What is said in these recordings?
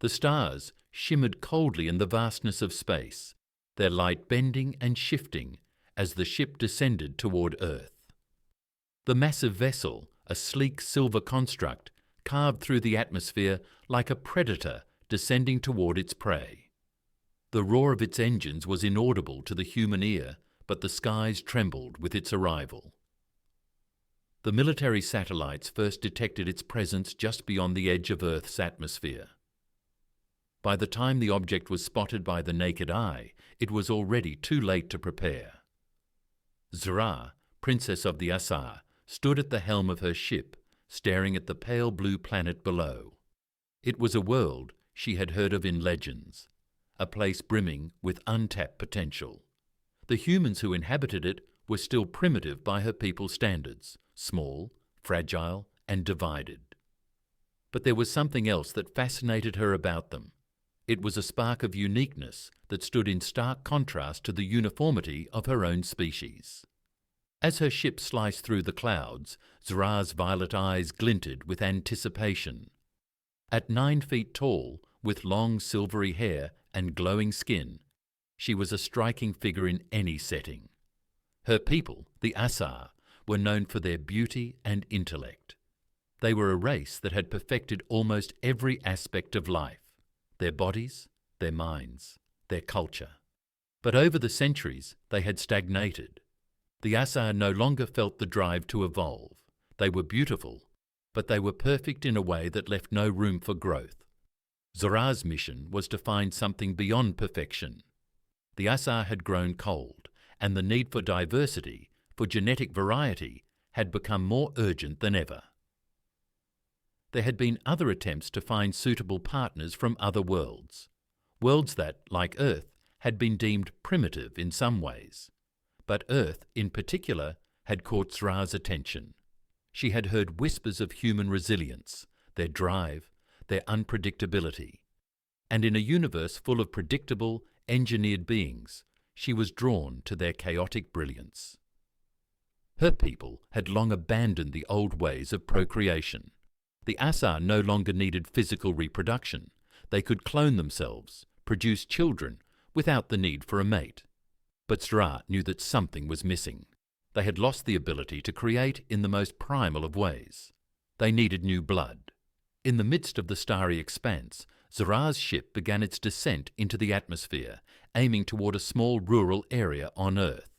The stars shimmered coldly in the vastness of space, their light bending and shifting as the ship descended toward Earth. The massive vessel, a sleek silver construct, carved through the atmosphere like a predator descending toward its prey. The roar of its engines was inaudible to the human ear, but the skies trembled with its arrival. The military satellites first detected its presence just beyond the edge of Earth's atmosphere. By the time the object was spotted by the naked eye, it was already too late to prepare. Zra, Princess of the Asar, stood at the helm of her ship, staring at the pale blue planet below. It was a world she had heard of in legends, a place brimming with untapped potential. The humans who inhabited it were still primitive by her people's standards, small, fragile, and divided. But there was something else that fascinated her about them. It was a spark of uniqueness that stood in stark contrast to the uniformity of her own species. As her ship sliced through the clouds, Zra's violet eyes glinted with anticipation. At 9 feet tall, with long silvery hair and glowing skin, she was a striking figure in any setting. Her people, the Asar, were known for their beauty and intellect. They were a race that had perfected almost every aspect of life, their bodies, their minds, their culture. But over the centuries, they had stagnated. The Asar no longer felt the drive to evolve. They were beautiful, but they were perfect in a way that left no room for growth. Zra's mission was to find something beyond perfection. The Asar had grown cold, and the need for diversity, for genetic variety, had become more urgent than ever. There had been other attempts to find suitable partners from other worlds, worlds that, like Earth, had been deemed primitive in some ways. But Earth, in particular, had caught Zra's attention. She had heard whispers of human resilience, their drive, their unpredictability. And in a universe full of predictable, engineered beings, she was drawn to their chaotic brilliance. Her people had long abandoned the old ways of procreation. The Asar no longer needed physical reproduction. They could clone themselves, produce children, without the need for a mate. But Zra knew that something was missing. They had lost the ability to create in the most primal of ways. They needed new blood. In the midst of the starry expanse, Zra's ship began its descent into the atmosphere, aiming toward a small rural area on Earth.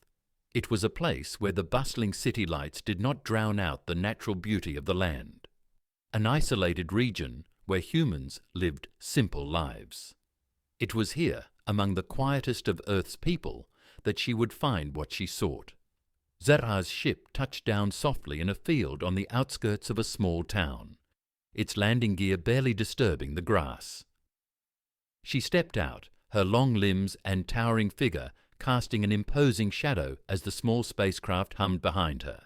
It was a place where the bustling city lights did not drown out the natural beauty of the land. An isolated region where humans lived simple lives. It was here, among the quietest of Earth's people, that she would find what she sought. Zra's ship touched down softly in a field on the outskirts of a small town, its landing gear barely disturbing the grass. She stepped out, her long limbs and towering figure casting an imposing shadow as the small spacecraft hummed behind her.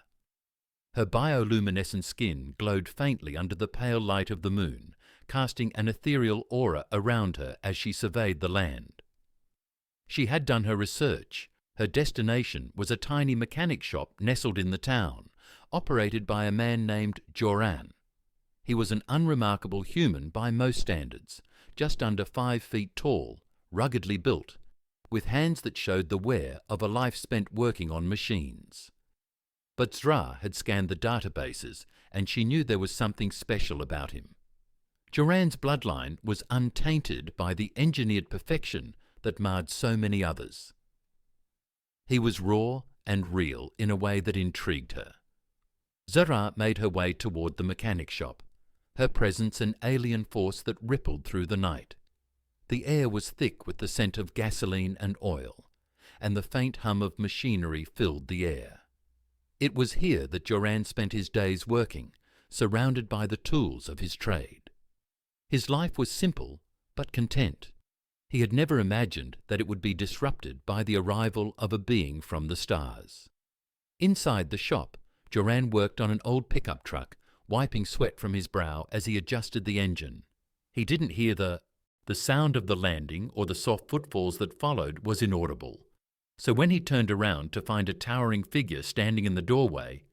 Her bioluminescent skin glowed faintly under the pale light of the moon, casting an ethereal aura around her as she surveyed the land. She had done her research. Her destination was a tiny mechanic shop nestled in the town, operated by a man named Joran. He was an unremarkable human by most standards, just under 5 feet tall, ruggedly built, with hands that showed the wear of a life spent working on machines. But Zra had scanned the databases, and she knew there was something special about him. Joran's bloodline was untainted by the engineered perfection that marred so many others. He was raw and real in a way that intrigued her. Zra made her way toward the mechanic shop, her presence an alien force that rippled through the night. The air was thick with the scent of gasoline and oil, and the faint hum of machinery filled the air. It was here that Joran spent his days working, surrounded by the tools of his trade. His life was simple, but content. He had never imagined that it would be disrupted by the arrival of a being from the stars. Inside the shop, Joran worked on an old pickup truck, wiping sweat from his brow as he adjusted the engine. He didn't hear the sound of the landing or the soft footfalls that followed was inaudible. So when he turned around to find a towering figure standing in the doorway,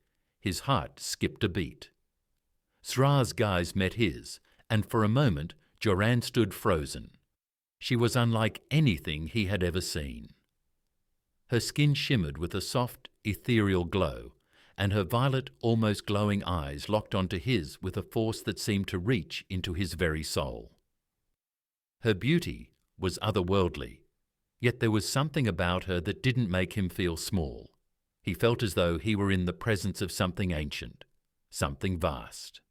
his heart skipped a beat. Zra's gaze met his, and for a moment, Joran stood frozen. She was unlike anything he had ever seen. Her skin shimmered with a soft, ethereal glow, and her violet, almost glowing eyes locked onto his with a force that seemed to reach into his very soul. Her beauty was otherworldly, yet there was something about her that didn't make him feel small. He felt as though he were in the presence of something ancient, something vast.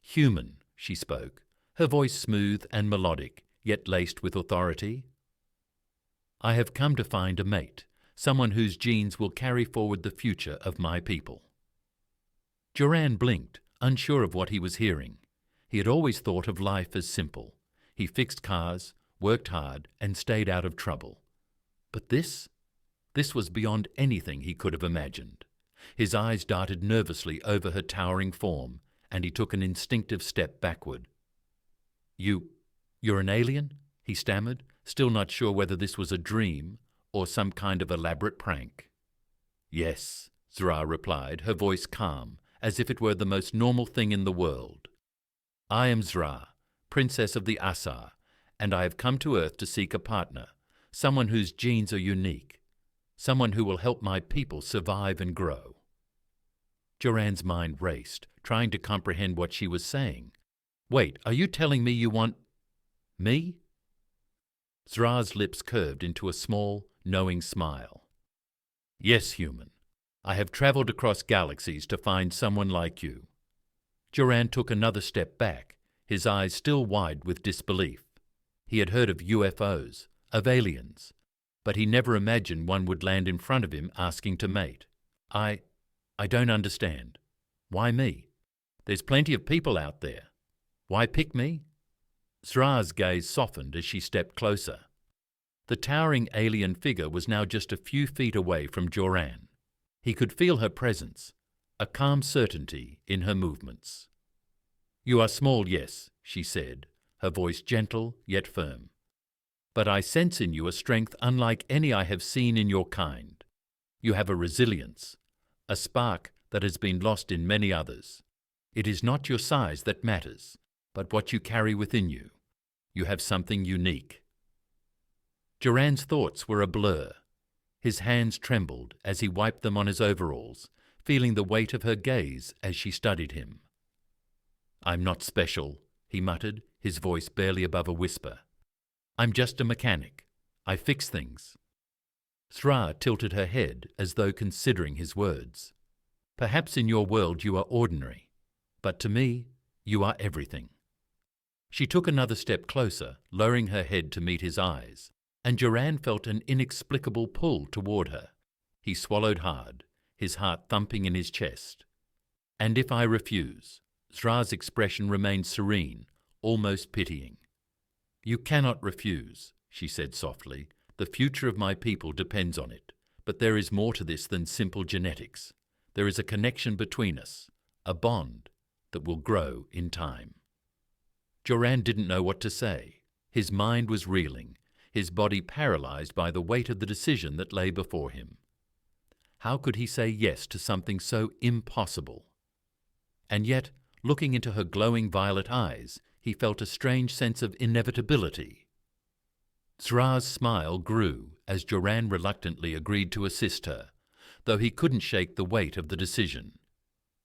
"Human," she spoke, her voice smooth and melodic, yet laced with authority. "I have come to find a mate, someone whose genes will carry forward the future of my people." Joran blinked, unsure of what he was hearing. He had always thought of life as simple. He fixed cars, worked hard, and stayed out of trouble. But this was beyond anything he could have imagined. His eyes darted nervously over her towering form, and he took an instinctive step backward. You're an alien?" he stammered, still not sure whether this was a dream or some kind of elaborate prank. "Yes," Zra replied, her voice calm, as if it were the most normal thing in the world. "I am Zra, Princess of the Asar, and I have come to Earth to seek a partner, someone whose genes are unique, someone who will help my people survive and grow." Joran's mind raced, trying to comprehend what she was saying. "Wait, are you telling me you want me?" Zra's lips curved into a small, knowing smile. "Yes, human. I have traveled across galaxies to find someone like you." Joran took another step back, his eyes still wide with disbelief. He had heard of UFOs, of aliens, but he never imagined one would land in front of him asking to mate. I don't understand. Why me? There's plenty of people out there. Why pick me?" Zra's gaze softened as she stepped closer. The towering alien figure was now just a few feet away from Joran. He could feel her presence, a calm certainty in her movements. "You are small, yes," she said, her voice gentle yet firm. "But I sense in you a strength unlike any I have seen in your kind. You have a resilience, a spark that has been lost in many others. It is not your size that matters, but what you carry within you. You have something unique." Joran's thoughts were a blur. His hands trembled as he wiped them on his overalls, feeling the weight of her gaze as she studied him. "I'm not special," he muttered, his voice barely above a whisper. "I'm just a mechanic. I fix things." Zra tilted her head as though considering his words. "Perhaps in your world you are ordinary, but to me you are everything." She took another step closer, lowering her head to meet his eyes, and Joran felt an inexplicable pull toward her. He swallowed hard, his heart thumping in his chest. "And if I refuse?" Zra's expression remained serene, almost pitying. "You cannot refuse," she said softly. "The future of my people depends on it. But there is more to this than simple genetics. There is a connection between us, a bond that will grow in time." Joran didn't know what to say. His mind was reeling, his body paralyzed by the weight of the decision that lay before him. How could he say yes to something so impossible? And yet, looking into her glowing violet eyes, he felt a strange sense of inevitability. Zra's smile grew as Joran reluctantly agreed to assist her, though he couldn't shake the weight of the decision.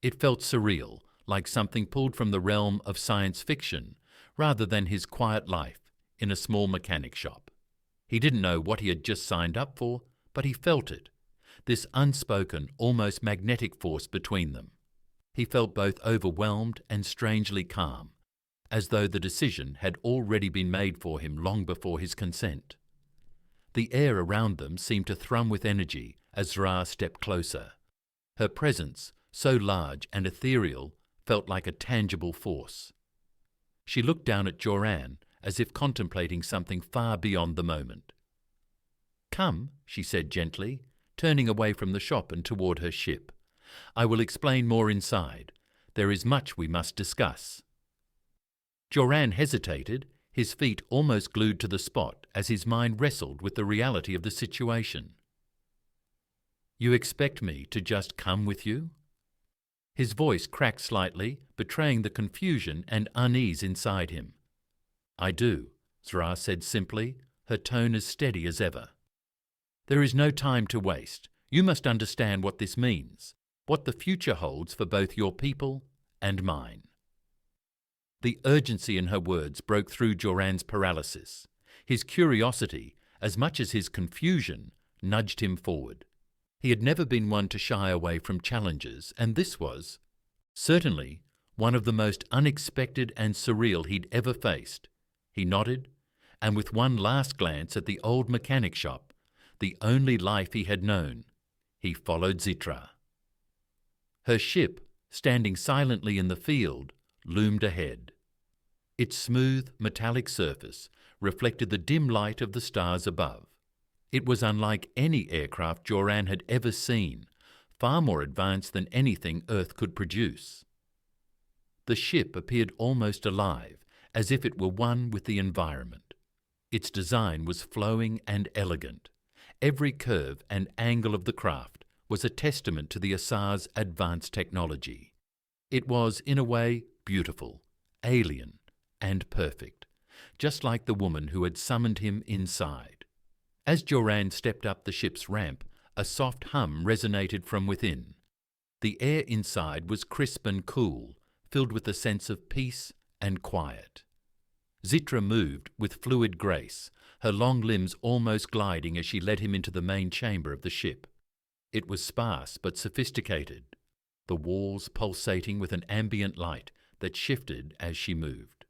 It felt surreal, like something pulled from the realm of science fiction, rather than his quiet life in a small mechanic shop. He didn't know what he had just signed up for, but he felt it, this unspoken, almost magnetic force between them. He felt both overwhelmed and strangely calm, as though the decision had already been made for him long before his consent. The air around them seemed to thrum with energy as Zra stepped closer. Her presence, so large and ethereal, felt like a tangible force. She looked down at Joran as if contemplating something far beyond the moment. "Come," she said gently, turning away from the shop and toward her ship. "I will explain more inside. There is much we must discuss." Joran hesitated, his feet almost glued to the spot as his mind wrestled with the reality of the situation. "You expect me to just come with you?" His voice cracked slightly, betraying the confusion and unease inside him. I do, Zra said simply, her tone as steady as ever. There is no time to waste. You must understand what this means, what the future holds for both your people and mine. The urgency in her words broke through Joran's paralysis. His curiosity, as much as his confusion, nudged him forward. He had never been one to shy away from challenges, and this was, certainly, one of the most unexpected and surreal he'd ever faced. He nodded, and with one last glance at the old mechanic shop, the only life he had known, he followed Zitra. Her ship, standing silently in the field, loomed ahead. Its smooth, metallic surface reflected the dim light of the stars above. It was unlike any aircraft Joran had ever seen, far more advanced than anything Earth could produce. The ship appeared almost alive, as if it were one with the environment. Its design was flowing and elegant. Every curve and angle of the craft was a testament to the Asar's advanced technology. It was, in a way, beautiful, alien, and perfect, just like the woman who had summoned him inside. As Joran stepped up the ship's ramp, a soft hum resonated from within. The air inside was crisp and cool, filled with a sense of peace and quiet. Zitra moved with fluid grace, her long limbs almost gliding as she led him into the main chamber of the ship. It was sparse but sophisticated, the walls pulsating with an ambient light that shifted as she moved.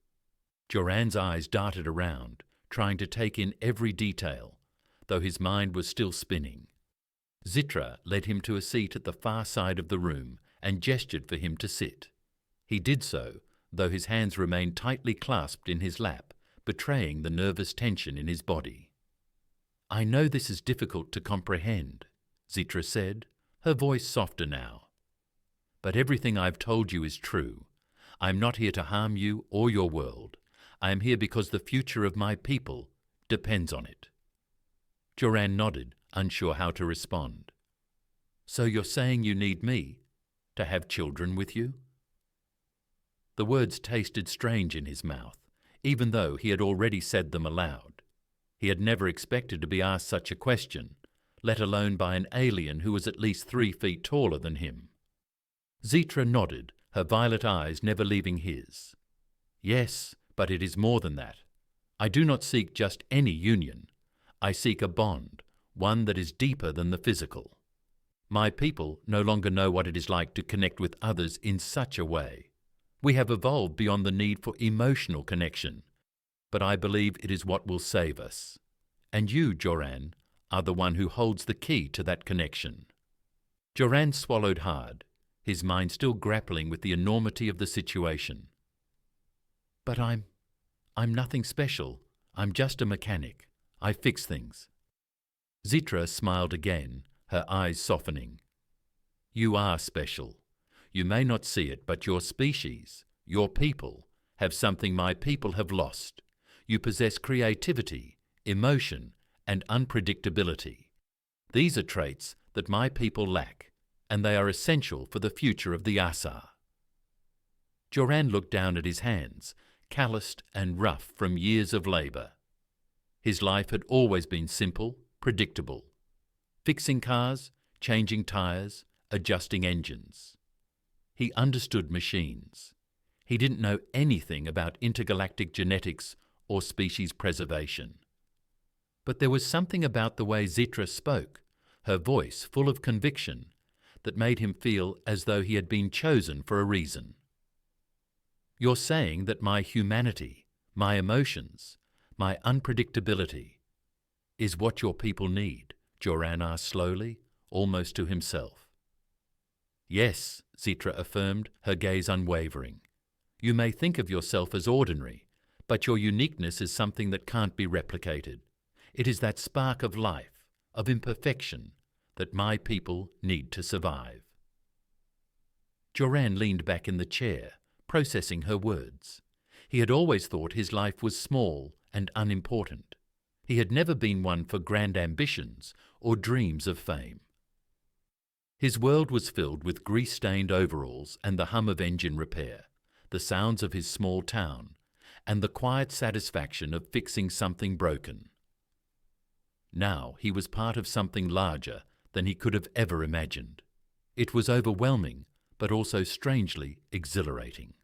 Joran's eyes darted around, trying to take in every detail, though his mind was still spinning. Zitra led him to a seat at the far side of the room and gestured for him to sit. He did so, though his hands remained tightly clasped in his lap, betraying the nervous tension in his body. "I know this is difficult to comprehend," Zitra said, her voice softer now. "But everything I've told you is true. I'm not here to harm you or your world. I am here because the future of my people depends on it." Joran nodded, unsure how to respond. "So you're saying you need me to have children with you?" The words tasted strange in his mouth, even though he had already said them aloud. He had never expected to be asked such a question, let alone by an alien who was at least 3 feet taller than him. Zitra nodded, her violet eyes never leaving his. "Yes, but it is more than that. I do not seek just any union. I seek a bond, one that is deeper than the physical. My people no longer know what it is like to connect with others in such a way. We have evolved beyond the need for emotional connection, but I believe it is what will save us. And you, Joran, are the one who holds the key to that connection." Joran swallowed hard, his mind still grappling with the enormity of the situation. "But I'm nothing special. I'm just a mechanic. I fix things." Zitra smiled again, her eyes softening. "You are special. You may not see it, but your species, your people, have something my people have lost. You possess creativity, emotion, and unpredictability. These are traits that my people lack, and they are essential for the future of the Asar." Joran looked down at his hands, calloused and rough from years of labour. His life had always been simple, predictable. Fixing cars, changing tyres, adjusting engines. He understood machines. He didn't know anything about intergalactic genetics or species preservation. But there was something about the way Zitra spoke, her voice full of conviction, that made him feel as though he had been chosen for a reason. "You're saying that my humanity, my emotions, my unpredictability, is what your people need?" Joran asked slowly, almost to himself. "Yes," Zitra affirmed, her gaze unwavering. "You may think of yourself as ordinary, but your uniqueness is something that can't be replicated. It is that spark of life, of imperfection, that my people need to survive." Joran leaned back in the chair, processing her words. He had always thought his life was small and unimportant. He had never been one for grand ambitions or dreams of fame. His world was filled with grease-stained overalls and the hum of engine repair, the sounds of his small town, and the quiet satisfaction of fixing something broken. Now he was part of something larger than he could have ever imagined. It was overwhelming, but also strangely exhilarating.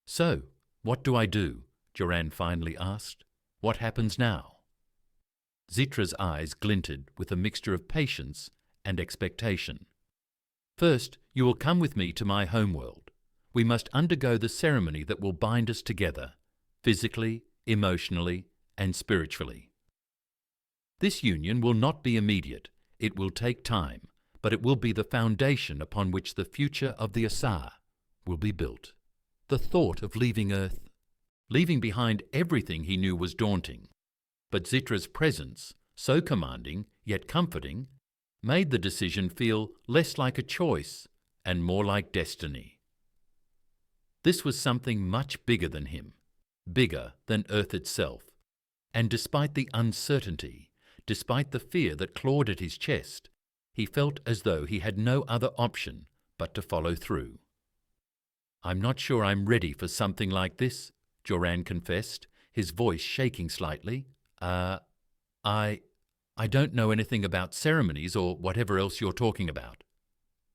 "So, what do I do?" Joran finally asked. "What happens now?" Zitra's eyes glinted with a mixture of patience and expectation. "First, you will come with me to my homeworld. We must undergo the ceremony that will bind us together, physically, emotionally, and spiritually. This union will not be immediate. It will take time, but it will be the foundation upon which the future of the Asar will be built." The thought of leaving Earth, leaving behind everything he knew, was daunting. But Zitra's presence, so commanding yet comforting, made the decision feel less like a choice and more like destiny. This was something much bigger than him, bigger than Earth itself, and despite the uncertainty, despite the fear that clawed at his chest, he felt as though he had no other option but to follow through. "I'm not sure I'm ready for something like this," Joran confessed, his voice shaking slightly. I don't know anything about ceremonies or whatever else you're talking about."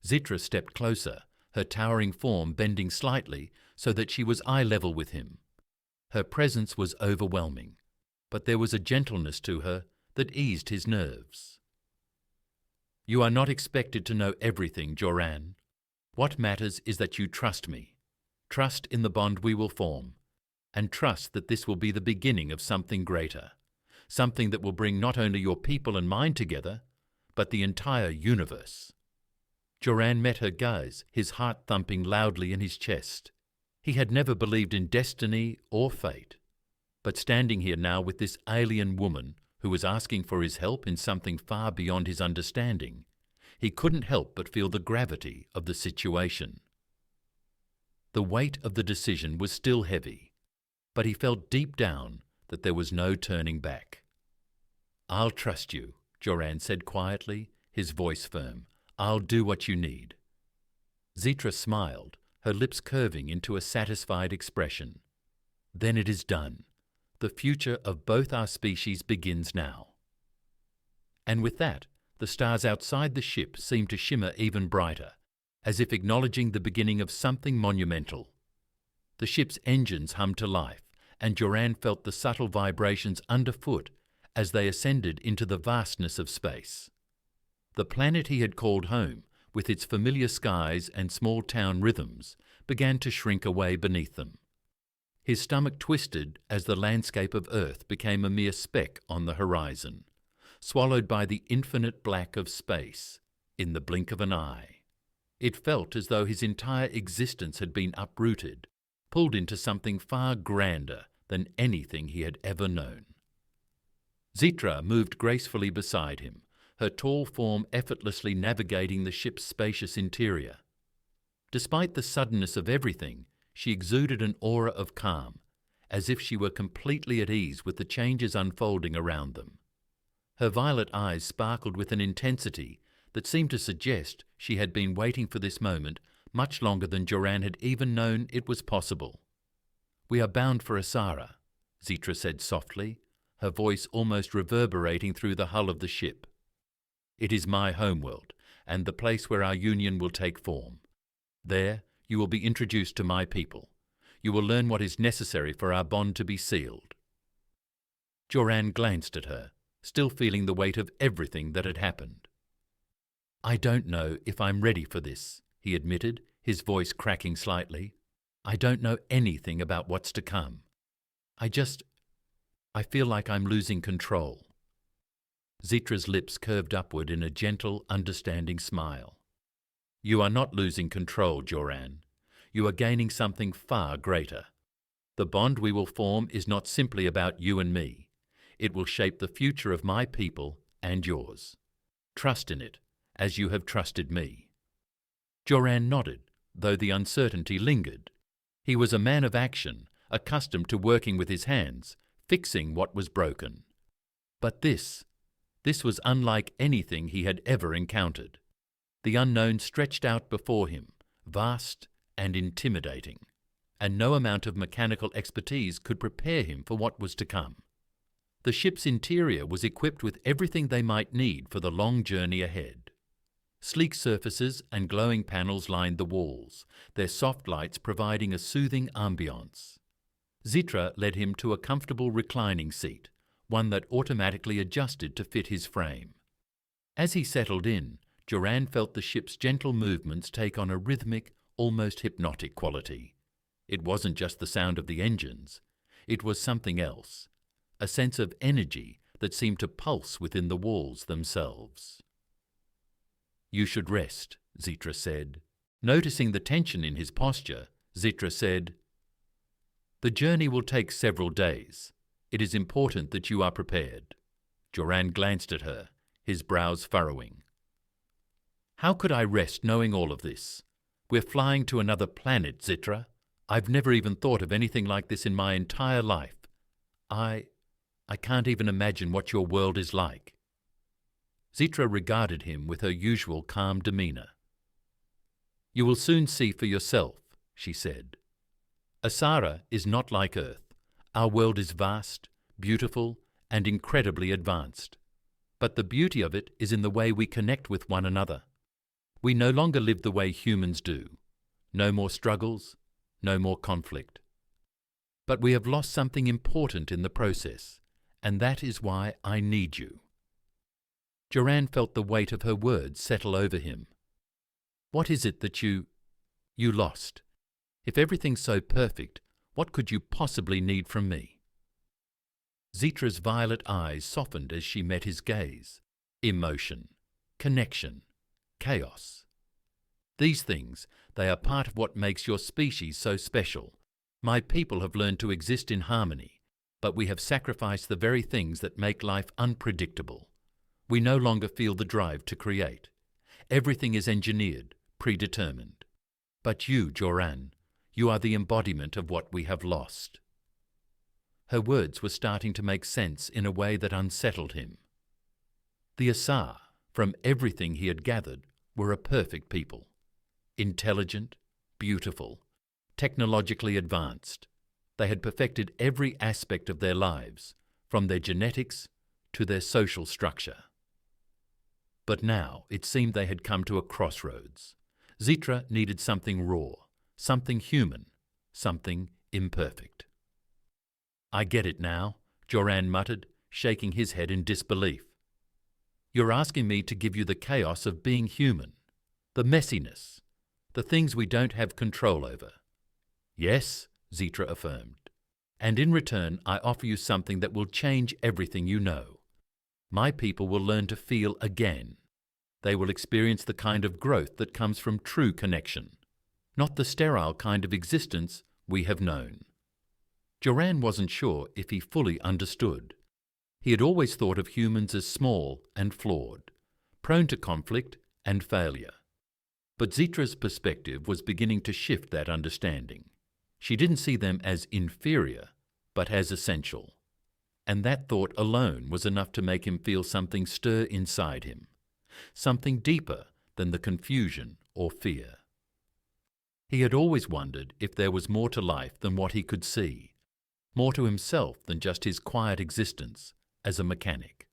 Zitra stepped closer, her towering form bending slightly so that she was eye level with him. Her presence was overwhelming, but there was a gentleness to her that eased his nerves. "You are not expected to know everything, Joran. What matters is that you trust me, trust in the bond we will form, and trust that this will be the beginning of something greater, something that will bring not only your people and mine together, but the entire universe." Joran met her gaze, his heart thumping loudly in his chest. He had never believed in destiny or fate, but standing here now with this alien woman who was asking for his help in something far beyond his understanding, he couldn't help but feel the gravity of the situation. The weight of the decision was still heavy, but he felt deep down that there was no turning back. "I'll trust you," Joran said quietly, his voice firm. "I'll do what you need." Zitra smiled, her lips curving into a satisfied expression. "Then it is done. The future of both our species begins now." And with that, the stars outside the ship seemed to shimmer even brighter, as if acknowledging the beginning of something monumental. The ship's engines hummed to life, and Joran felt the subtle vibrations underfoot as they ascended into the vastness of space. The planet he had called home, with its familiar skies and small-town rhythms, began to shrink away beneath them. His stomach twisted as the landscape of Earth became a mere speck on the horizon, swallowed by the infinite black of space in the blink of an eye. It felt as though his entire existence had been uprooted, pulled into something far grander than anything he had ever known. Zitra moved gracefully beside him, her tall form effortlessly navigating the ship's spacious interior. Despite the suddenness of everything, she exuded an aura of calm, as if she were completely at ease with the changes unfolding around them. Her violet eyes sparkled with an intensity that seemed to suggest she had been waiting for this moment much longer than Joran had even known it was possible. "We are bound for Asara," Zitra said softly, her voice almost reverberating through the hull of the ship. "It is my homeworld, and the place where our union will take form. There, you will be introduced to my people. You will learn what is necessary for our bond to be sealed." Joran glanced at her, still feeling the weight of everything that had happened. "I don't know if I'm ready for this," he admitted, his voice cracking slightly. "I don't know anything about what's to come. I feel like I'm losing control." Zitra's lips curved upward in a gentle, understanding smile. "You are not losing control, Joran. You are gaining something far greater. The bond we will form is not simply about you and me. It will shape the future of my people and yours. Trust in it, as you have trusted me." Joran nodded, though the uncertainty lingered. He was a man of action, accustomed to working with his hands, fixing what was broken. But this was unlike anything he had ever encountered. The unknown stretched out before him, vast and intimidating. and no amount of mechanical expertise could prepare him for what was to come. The ship's interior was equipped with everything they might need for the long journey ahead. Sleek surfaces and glowing panels lined the walls, their soft lights providing a soothing ambiance. Zitra led him to a comfortable reclining seat, one that automatically adjusted to fit his frame. As he settled in, Joran felt the ship's gentle movements take on a rhythmic, almost hypnotic quality. It wasn't just the sound of the engines. It was something else, a sense of energy that seemed to pulse within the walls themselves. "You should rest," Zitra said. Noticing the tension in his posture, Zitra said, "The journey will take several days. It is important that you are prepared." Joran glanced at her, his brows furrowing. "How could I rest knowing all of this? We're flying to another planet, Zitra. I've never even thought of anything like this in my entire life. I can't even imagine what your world is like." Zitra regarded him with her usual calm demeanor. "You will soon see for yourself," she said. "Asara is not like Earth. Our world is vast, beautiful, and incredibly advanced. But the beauty of it is in the way we connect with one another. We no longer live the way humans do. No more struggles, no more conflict. But we have lost something important in the process, and that is why I need you." Joran felt the weight of her words settle over him. "What is it that you lost? If everything's so perfect, what could you possibly need from me?" Zitra's violet eyes softened as she met his gaze. Emotion, connection, chaos. These things, they are part of what makes your species so special. My people have learned to exist in harmony, but we have sacrificed the very things that make life unpredictable. We no longer feel the drive to create. Everything is engineered, predetermined. But you, Joran, you are the embodiment of what we have lost. Her words were starting to make sense in a way that unsettled him. The Asar, from everything he had gathered, were a perfect people. Intelligent, beautiful, technologically advanced. They had perfected every aspect of their lives, from their genetics to their social structure. But now it seemed they had come to a crossroads. Zitra needed something raw, something human, something imperfect. "I get it now," Joran muttered, shaking his head in disbelief. "You're asking me to give you the chaos of being human, the messiness, the things we don't have control over." "Yes," Zitra affirmed. "And in return I offer you something that will change everything you know. My people will learn to feel again. They will experience the kind of growth that comes from true connection, not the sterile kind of existence we have known." Joran wasn't sure if he fully understood. He had always thought of humans as small and flawed, prone to conflict and failure. But Zitra's perspective was beginning to shift that understanding. She didn't see them as inferior, but as essential. And that thought alone was enough to make him feel something stir inside him, something deeper than the confusion or fear. He had always wondered if there was more to life than what he could see, more to himself than just his quiet existence as a mechanic.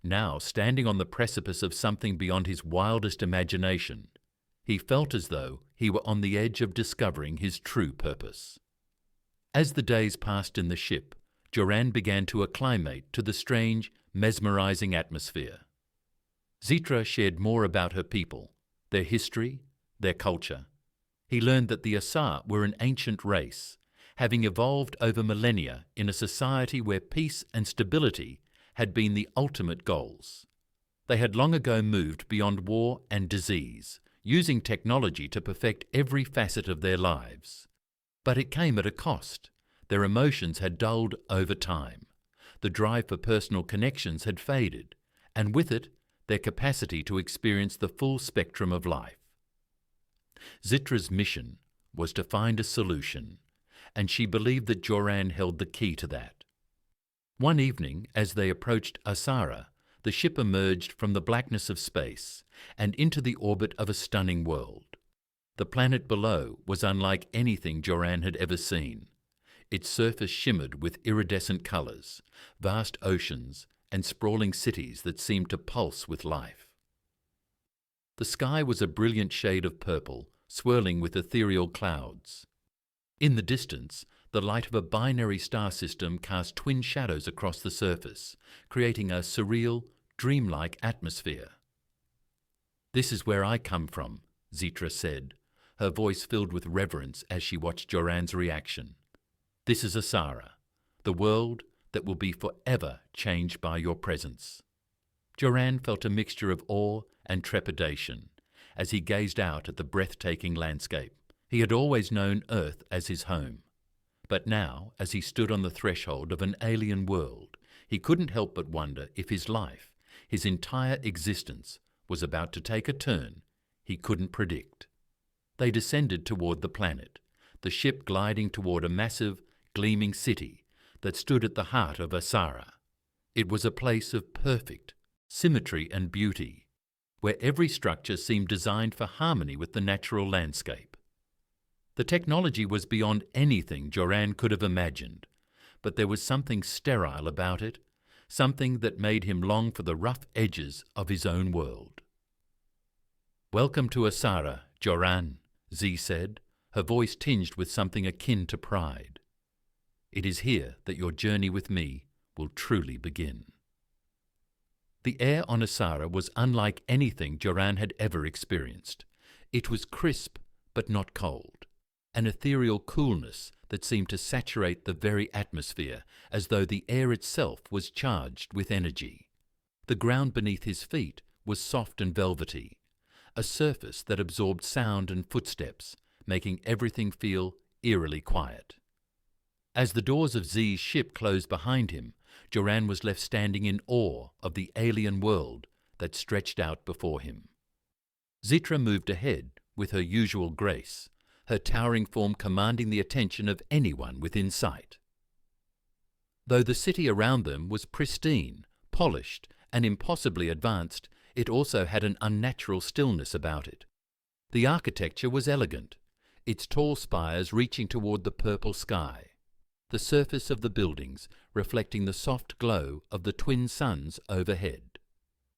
Now, standing on the precipice of something beyond his wildest imagination, he felt as though he were on the edge of discovering his true purpose. As the days passed in the ship, Joran began to acclimate to the strange, mesmerizing atmosphere. Zitra shared more about her people, their history, their culture. He learned that the Asar were an ancient race, having evolved over millennia in a society where peace and stability had been the ultimate goals. They had long ago moved beyond war and disease, using technology to perfect every facet of their lives. But it came at a cost. Their emotions had dulled over time. The drive for personal connections had faded, and with it, their capacity to experience the full spectrum of life. Zitra's mission was to find a solution, and she believed that Joran held the key to that. One evening, as they approached Asara, the ship emerged from the blackness of space and into the orbit of a stunning world. The planet below was unlike anything Joran had ever seen. Its surface shimmered with iridescent colours, vast oceans, and sprawling cities that seemed to pulse with life. The sky was a brilliant shade of purple, swirling with ethereal clouds. In the distance, the light of a binary star system cast twin shadows across the surface, creating a surreal, dreamlike atmosphere. "This is where I come from," Zitra said, her voice filled with reverence as she watched Joran's reaction. "This is Asara, the world that will be forever changed by your presence." Joran felt a mixture of awe and trepidation as he gazed out at the breathtaking landscape. He had always known Earth as his home. But now, as he stood on the threshold of an alien world, he couldn't help but wonder if his life, his entire existence, was about to take a turn he couldn't predict. They descended toward the planet, the ship gliding toward a massive, gleaming city that stood at the heart of Asara. It was a place of perfect symmetry and beauty, where every structure seemed designed for harmony with the natural landscape. The technology was beyond anything Joran could have imagined, but there was something sterile about it, something that made him long for the rough edges of his own world. "Welcome to Asara, Joran," Z said, her voice tinged with something akin to pride. "It is here that your journey with me will truly begin." The air on Asara was unlike anything Joran had ever experienced. It was crisp but not cold, an ethereal coolness that seemed to saturate the very atmosphere, as though the air itself was charged with energy. The ground beneath his feet was soft and velvety, a surface that absorbed sound and footsteps, making everything feel eerily quiet. As the doors of Z's ship closed behind him, Joran was left standing in awe of the alien world that stretched out before him. Zitra moved ahead with her usual grace, her towering form commanding the attention of anyone within sight. Though the city around them was pristine, polished, and impossibly advanced, it also had an unnatural stillness about it. The architecture was elegant, its tall spires reaching toward the purple sky, the surface of the buildings reflecting the soft glow of the twin suns overhead.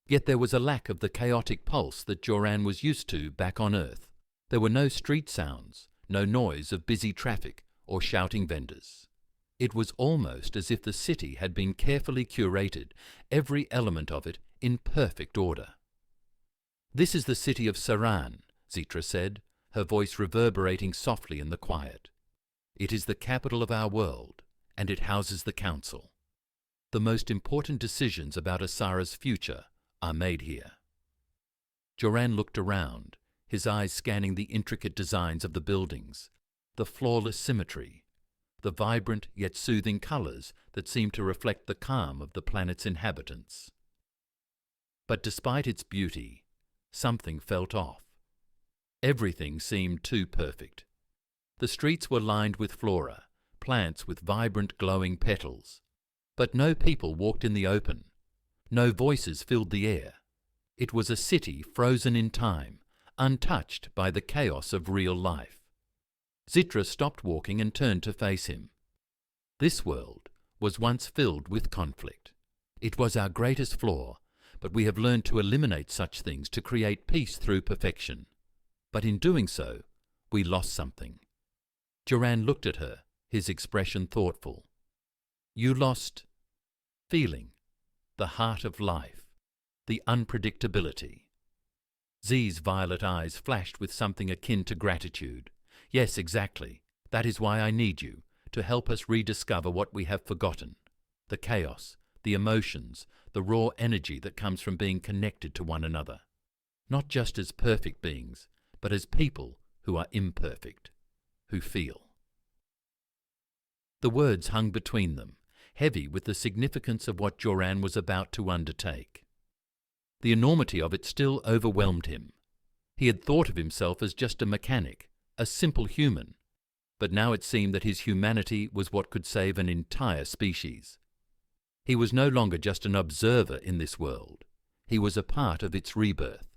Yet there was a lack of the chaotic pulse that Joran was used to back on Earth. There were no street sounds, no noise of busy traffic or shouting vendors. It was almost as if the city had been carefully curated, every element of it in perfect order. "This is the city of Saran," Zitra said, her voice reverberating softly in the quiet. "It is the capital of our world, and it houses the council. The most important decisions about Asara's future are made here." Joran looked around, his eyes scanning the intricate designs of the buildings, the flawless symmetry, the vibrant yet soothing colors that seemed to reflect the calm of the planet's inhabitants. But despite its beauty, something felt off. Everything seemed too perfect. The streets were lined with flora, plants with vibrant glowing petals. But no people walked in the open. No voices filled the air. It was a city frozen in time, untouched by the chaos of real life. Zitra stopped walking and turned to face him. This world was once filled with conflict. It was our greatest flaw, but we have learned to eliminate such things to create peace through perfection. But in doing so, we lost something. Joran looked at her, his expression thoughtful. "You lost feeling, the heart of life, the unpredictability." Z's violet eyes flashed with something akin to gratitude. "Yes, exactly. That is why I need you, to help us rediscover what we have forgotten. The chaos, the emotions, the raw energy that comes from being connected to one another. Not just as perfect beings, but as people who are imperfect, who feel." The words hung between them, heavy with the significance of what Joran was about to undertake. The enormity of it still overwhelmed him. He had thought of himself as just a mechanic, a simple human, but now it seemed that his humanity was what could save an entire species. He was no longer just an observer in this world. He was a part of its rebirth.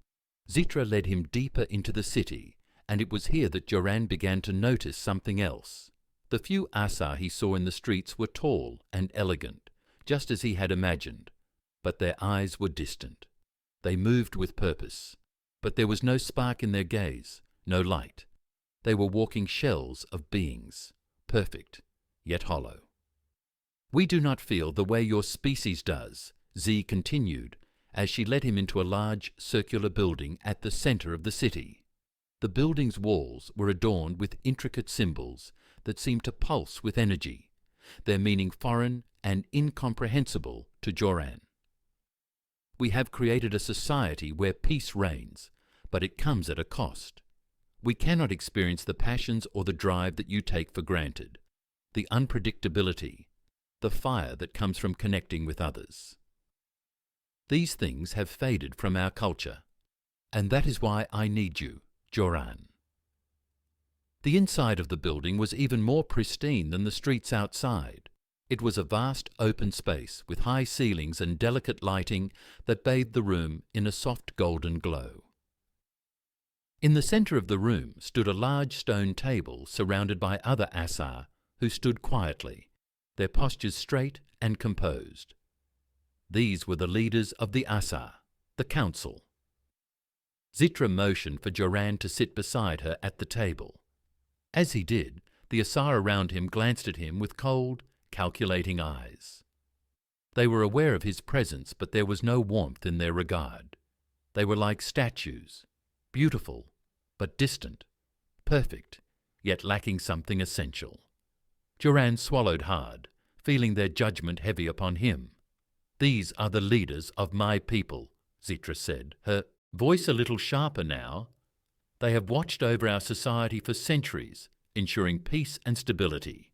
Zitra led him deeper into the city, and it was here that Joran began to notice something else. The few Asar he saw in the streets were tall and elegant, just as he had imagined, but their eyes were distant. They moved with purpose, but there was no spark in their gaze, no light. They were walking shells of beings, perfect, yet hollow. "We do not feel the way your species does," Z continued, as she led him into a large circular building at the center of the city. The building's walls were adorned with intricate symbols that seemed to pulse with energy, their meaning foreign and incomprehensible to Joran. "We have created a society where peace reigns, but it comes at a cost. We cannot experience the passions or the drive that you take for granted, the unpredictability, the fire that comes from connecting with others. These things have faded from our culture, and that is why I need you, Joran." The inside of the building was even more pristine than the streets outside. It was a vast open space with high ceilings and delicate lighting that bathed the room in a soft golden glow. In the center of the room stood a large stone table surrounded by other Asar who stood quietly, their postures straight and composed. These were the leaders of the Asar, the council. Zitra motioned for Joran to sit beside her at the table. As he did, the Asar around him glanced at him with cold, calculating eyes. They were aware of his presence, but there was no warmth in their regard. They were like statues, beautiful, but distant, perfect, yet lacking something essential. Joran swallowed hard, feeling their judgment heavy upon him. "These are the leaders of my people," Zitra said, her voice a little sharper now. "They have watched over our society for centuries, ensuring peace and stability.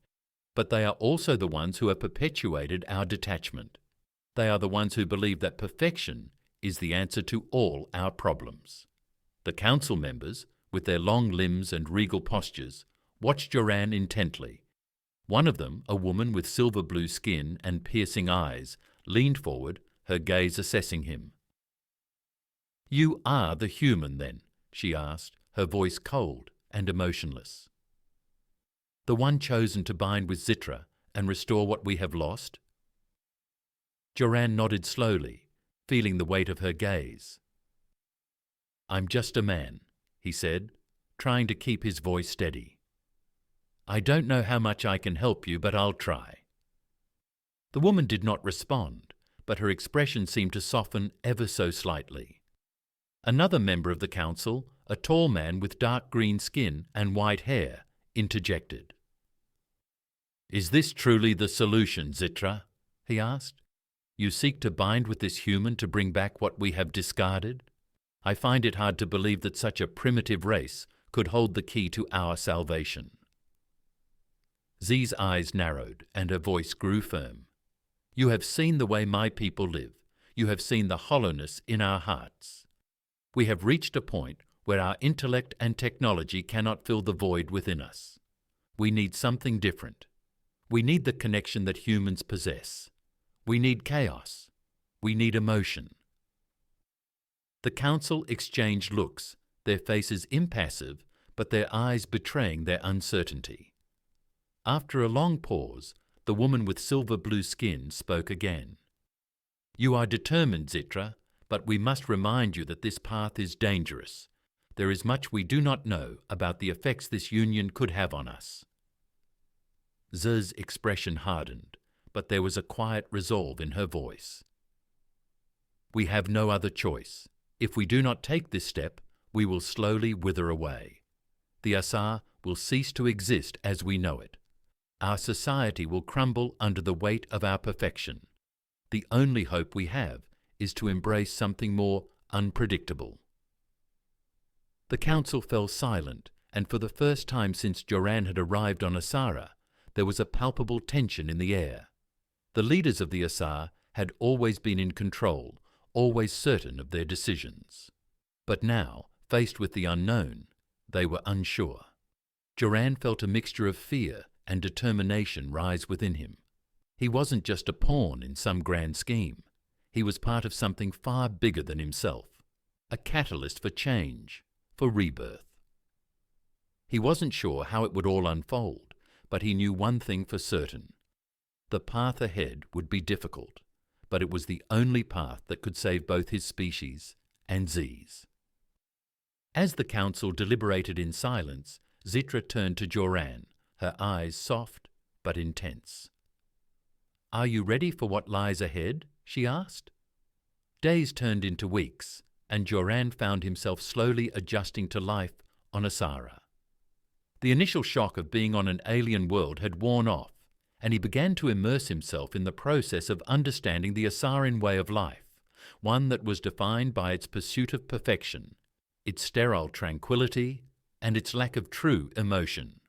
But they are also the ones who have perpetuated our detachment. They are the ones who believe that perfection is the answer to all our problems." The council members, with their long limbs and regal postures, watched Joran intently. One of them, a woman with silver blue skin and piercing eyes, leaned forward, her gaze assessing him. "You are the human, then?" she asked, her voice cold and emotionless. "The one chosen to bind with Zitra and restore what we have lost?" Joran nodded slowly, feeling the weight of her gaze. "I'm just a man," he said, trying to keep his voice steady. "I don't know how much I can help you, but I'll try." The woman did not respond, but her expression seemed to soften ever so slightly. Another member of the council, a tall man with dark green skin and white hair, interjected. "Is this truly the solution, Zitra?" he asked. "You seek to bind with this human to bring back what we have discarded? I find it hard to believe that such a primitive race could hold the key to our salvation." Z's eyes narrowed and her voice grew firm. "You have seen the way my people live. You have seen the hollowness in our hearts. We have reached a point where our intellect and technology cannot fill the void within us. We need something different. We need the connection that humans possess. We need chaos. We need emotion." The council exchanged looks, their faces impassive, but their eyes betraying their uncertainty. After a long pause, the woman with silver blue skin spoke again. "You are determined, Zitra, but we must remind you that this path is dangerous. There is much we do not know about the effects this union could have on us." Z's expression hardened, but there was a quiet resolve in her voice. "We have no other choice. If we do not take this step, we will slowly wither away. The Asar will cease to exist as we know it. Our society will crumble under the weight of our perfection. The only hope we have is to embrace something more unpredictable." The council fell silent, and for the first time since Joran had arrived on Asara, there was a palpable tension in the air. The leaders of the Asar had always been in control, always certain of their decisions. But now, faced with the unknown, they were unsure. Joran felt a mixture of fear and determination rise within him. He wasn't just a pawn in some grand scheme. He was part of something far bigger than himself, a catalyst for change, for rebirth. He wasn't sure how it would all unfold, but he knew one thing for certain. The path ahead would be difficult, but it was the only path that could save both his species and Z's. As the council deliberated in silence, Zitra turned to Joran, her eyes soft but intense. "Are you ready for what lies ahead?" she asked. Days turned into weeks, and Joran found himself slowly adjusting to life on Asara. The initial shock of being on an alien world had worn off, and he began to immerse himself in the process of understanding the Asaran way of life, one that was defined by its pursuit of perfection, its sterile tranquility, and its lack of true emotion.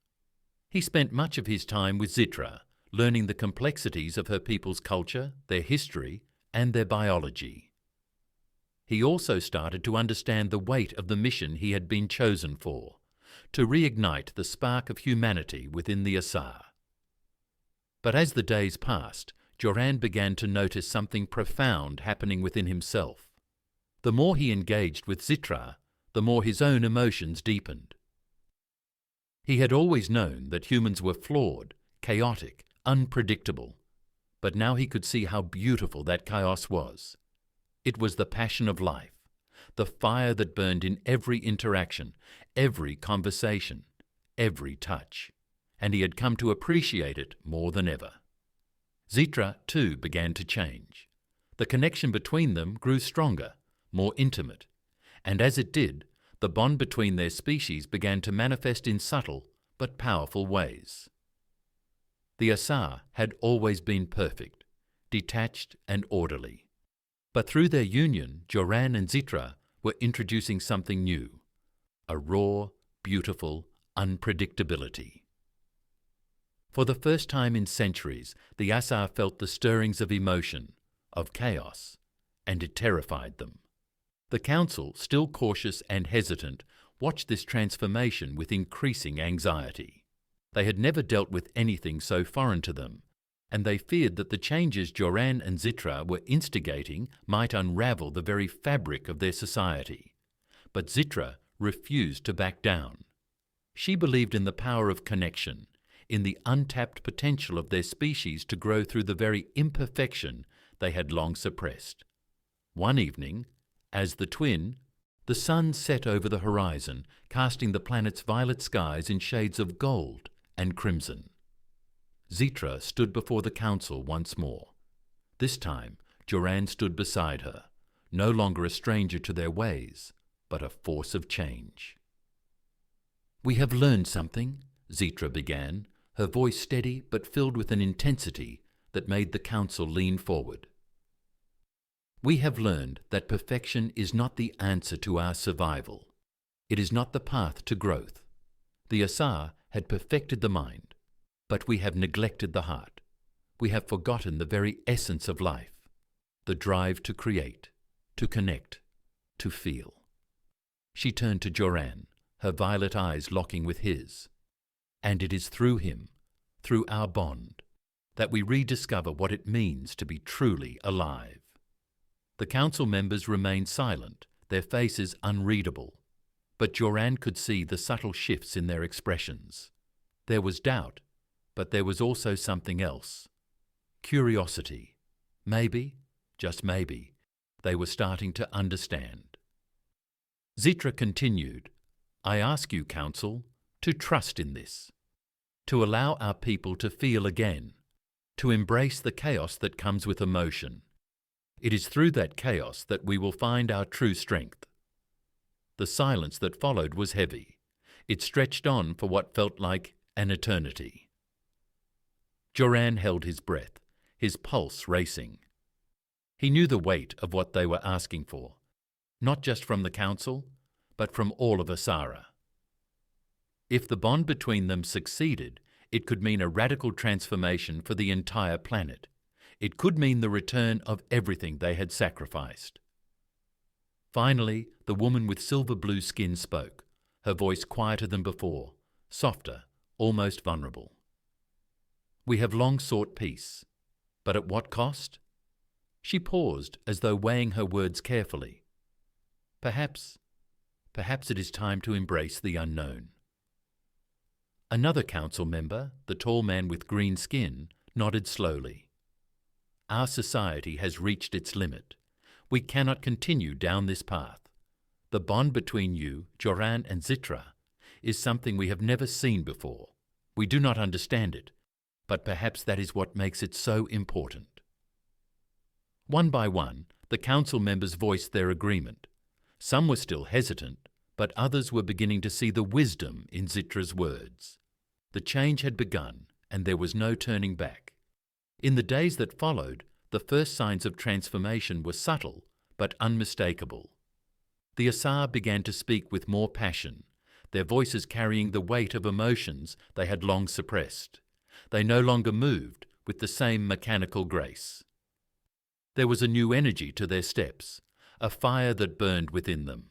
He spent much of his time with Zitra, learning the complexities of her people's culture, their history, and their biology. He also started to understand the weight of the mission he had been chosen for, to reignite the spark of humanity within the Asar. But as the days passed, Joran began to notice something profound happening within himself. The more he engaged with Zitra, the more his own emotions deepened. He had always known that humans were flawed, chaotic, unpredictable, but now he could see how beautiful that chaos was. It was the passion of life, the fire that burned in every interaction, every conversation, every touch, and he had come to appreciate it more than ever. Zitra, too, began to change. The connection between them grew stronger, more intimate, and as it did, the bond between their species began to manifest in subtle but powerful ways. The Asar had always been perfect, detached and orderly. But through their union, Joran and Zitra were introducing something new, a raw, beautiful unpredictability. For the first time in centuries, the Asar felt the stirrings of emotion, of chaos, and it terrified them. The council, still cautious and hesitant, watched this transformation with increasing anxiety. They had never dealt with anything so foreign to them, and they feared that the changes Joran and Zitra were instigating might unravel the very fabric of their society. But Zitra refused to back down. She believed in the power of connection, in the untapped potential of their species to grow through the very imperfection they had long suppressed. One evening, as the sun set over the horizon, casting the planet's violet skies in shades of gold and crimson. Zitra stood before the council once more. This time, Joran stood beside her, no longer a stranger to their ways, but a force of change. "We have learned something," Zitra began, her voice steady but filled with an intensity that made the council lean forward. "We have learned that perfection is not the answer to our survival. It is not the path to growth. The Asar had perfected the mind, but we have neglected the heart. We have forgotten the very essence of life, the drive to create, to connect, to feel." She turned to Joran, her violet eyes locking with his. "And it is through him, through our bond, that we rediscover what it means to be truly alive." The council members remained silent, their faces unreadable, but Joran could see the subtle shifts in their expressions. There was doubt, but there was also something else. Curiosity. Maybe, just maybe, they were starting to understand. Zitra continued, "I ask you, council, to trust in this, to allow our people to feel again, to embrace the chaos that comes with emotion. It is through that chaos that we will find our true strength." The silence that followed was heavy. It stretched on for what felt like an eternity. Joran held his breath, his pulse racing. He knew the weight of what they were asking for, not just from the council, but from all of Asara. If the bond between them succeeded, it could mean a radical transformation for the entire planet. It could mean the return of everything they had sacrificed. Finally, the woman with silver blue skin spoke, her voice quieter than before, softer, almost vulnerable. "We have long sought peace, but at what cost?" She paused as though weighing her words carefully. Perhaps it is time to embrace the unknown." Another council member, the tall man with green skin, nodded slowly. Our society has reached its limit. We cannot continue down this path. The bond between you, Joran and Zitra, is something we have never seen before. We do not understand it, but perhaps that is what makes it so important. One by one, the council members voiced their agreement. Some were still hesitant, but others were beginning to see the wisdom in Zitra's words. The change had begun, and there was no turning back. In the days that followed, the first signs of transformation were subtle but unmistakable. The Asar began to speak with more passion, their voices carrying the weight of emotions they had long suppressed. They no longer moved with the same mechanical grace. There was a new energy to their steps, a fire that burned within them.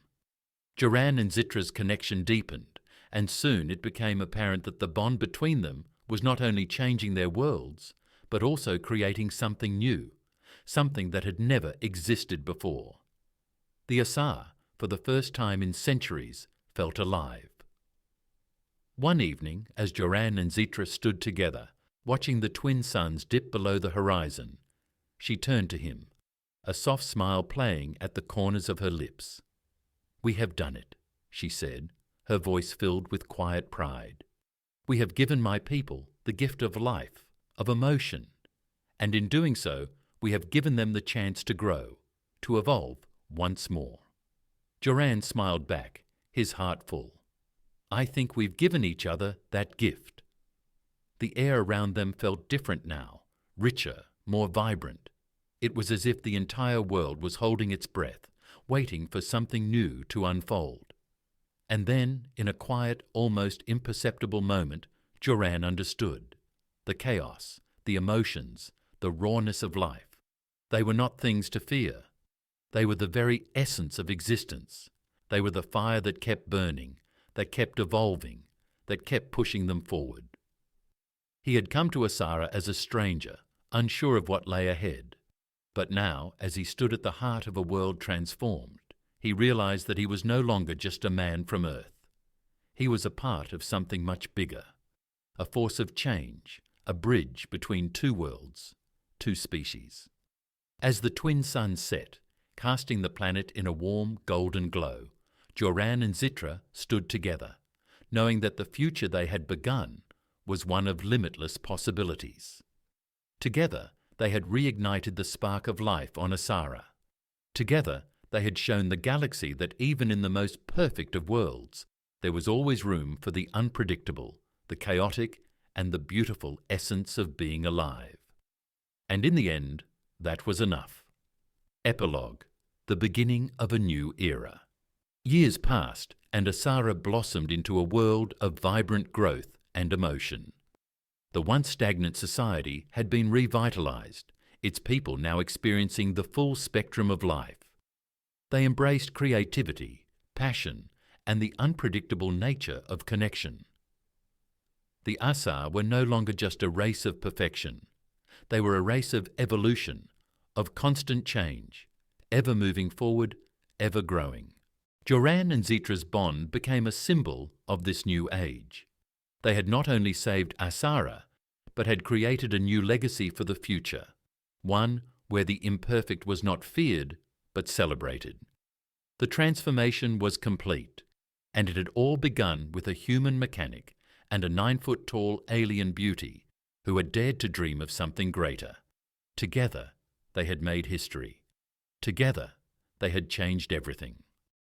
Joran and Zitra's connection deepened, and soon it became apparent that the bond between them was not only changing their worlds, but also creating something new, something that had never existed before. The Asar, for the first time in centuries, felt alive. One evening, as Joran and Zitra stood together, watching the twin suns dip below the horizon, she turned to him, a soft smile playing at the corners of her lips. "We have done it," she said, her voice filled with quiet pride. "We have given my people the gift of life, of emotion, and in doing so, we have given them the chance to grow, to evolve once more." Joran smiled back, his heart full. "I think we've given each other that gift." The air around them felt different now, richer, more vibrant. It was as if the entire world was holding its breath, waiting for something new to unfold. And then, in a quiet, almost imperceptible moment, Joran understood. The chaos, the emotions, the rawness of life. They were not things to fear. They were the very essence of existence. They were the fire that kept burning, that kept evolving, that kept pushing them forward. He had come to Asara as a stranger, unsure of what lay ahead. But now, as he stood at the heart of a world transformed, he realized that he was no longer just a man from Earth. He was a part of something much bigger, a force of change, a bridge between two worlds, two species. As the twin suns set, casting the planet in a warm golden glow, Joran and Zitra stood together, knowing that the future they had begun was one of limitless possibilities. Together, they had reignited the spark of life on Asara. Together, they had shown the galaxy that even in the most perfect of worlds, there was always room for the unpredictable, the chaotic, and the beautiful essence of being alive. And in the end, that was enough. Epilogue: the beginning of a new era. Years passed, and Asara blossomed into a world of vibrant growth and emotion. The once stagnant society had been revitalized, its people now experiencing the full spectrum of life. They embraced creativity, passion, and the unpredictable nature of connection. The Asar were no longer just a race of perfection. They were a race of evolution, of constant change, ever moving forward, ever growing. Joran and Zitra's bond became a symbol of this new age. They had not only saved Asara, but had created a new legacy for the future, one where the imperfect was not feared, but celebrated. The transformation was complete, and it had all begun with a human mechanic and a 9-foot-tall alien beauty who had dared to dream of something greater. Together, they had made history. Together, they had changed everything.